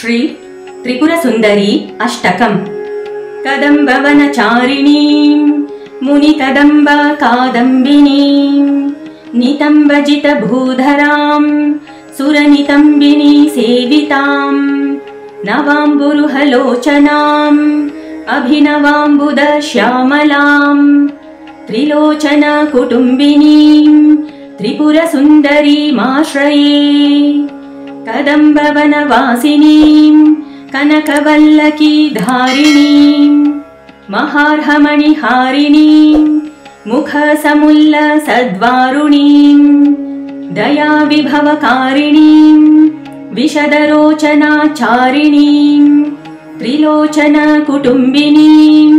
श्री त्रिपुरसुन्दरी अष्टकम्। कदम्बवनचारिणीं मुनिकदम्ब कादम्बिनीं नितम्बजितभूधरां सुरनितम्बिनी सेवितां नवाम्बुरुहलोचनाम् अभिनवाम्बुदश्यामलां त्रिलोचनकुटुम्बिनीं त्रिपुरसुन्दरीमाश्रये। कदम्बवनवासिनीं कनकवल्लकीधारिणीं महार्हमणिहारिणीं मुखसमुल्लसद्वारुणीं दयाविभवकारिणीं विशदरोचनाचारिणीं त्रिलोचनकुटुम्बिनीं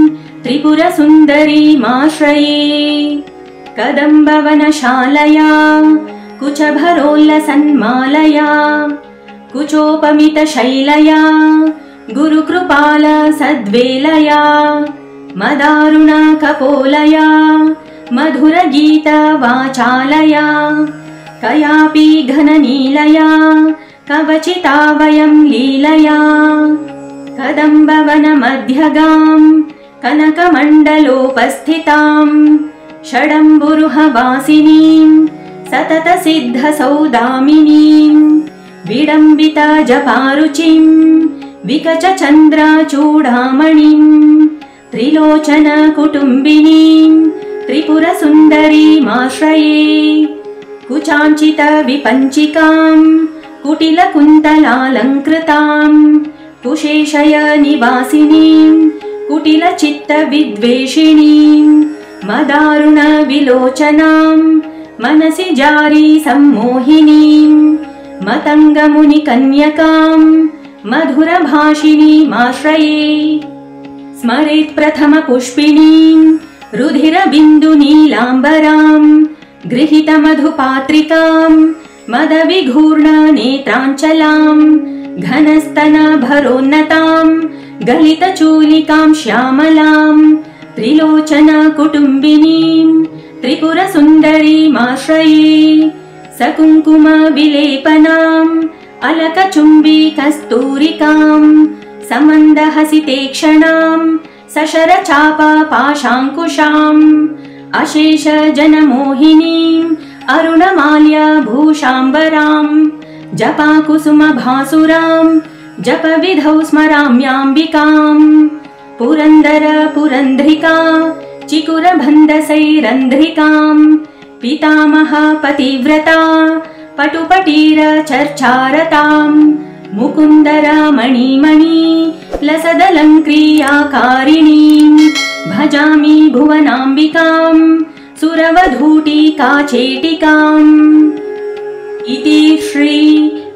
त्रिपुरसुन्दरीमाश्रये। कदम्बवनशालया कुचभरोल्लसन्मालया कुचोपमितशैलया गुरुकृपालसद्वेलया मदारुणकपोलया मधुरगीतवाचालया कयापि घननीलया कवचिता वयं लीलया। कदम्बवनमध्यगां कनकमण्डलोपस्थितां षडम्बुरुहवासिनीं सततसिद्धसौदामिनीं विडम्बितजपारुचिं विकचचन्द्रचूडामणिं त्रिलोचनकुटुम्बिनीं त्रिपुरसुन्दरीमाश्रये। कुचाञ्चितविपञ्चिकां कुटिलकुन्तलालङ्कृतां कुशेशयनिवासिनीं कुटिलचित्तविद्वेषिणीं मदारुणविलोचनां मनसि जारी सम्मोहिनीं मतङ्गमुनिकन्यकां मधुरभाषिणीमाश्रये। स्मरेत् प्रथमपुष्पिणीं रुधिरबिन्दुनीलाम्बरां गृहीतमधुपात्रिकां मदविघूर्णनेत्राञ्चलां घनस्तनभरोन्नतां गलितचूलिकां श्यामलां त्रिलोचनकुटुम्बिनीं त्रिपुरसुन्दरीमाश्रये। सकुङ्कुमविलेपनाम् अलकचुम्बीकस्तूरिकां समन्दहसितेक्षणां सशरचापपाशाङ्कुशाम् अशेषजनमोहिनीं अरुणमाल्यभूषाम्बरां जपाकुसुमभासुरां जपविधौ स्मराम्याम्बिकां पुरन्दरपुरन्ध्रिका चिकुरबन्धसैरन्ध्रिकां पितामहपतिव्रता पटुपटीरचर्चारतां मुकुन्दरमणिमणि लसदलङ्क्रियाकारिणीं भजामि भुवनाम्बिकां सुरवधूटिकाचेटिकाम्। इति श्री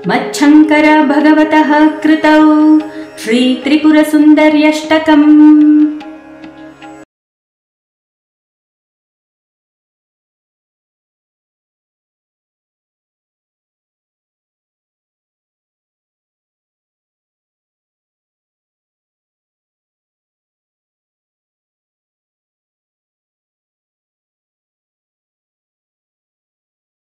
मच्छङ्कर भगवतः कृतौ श्री त्रिपुरसुन्दर्यष्टकम्।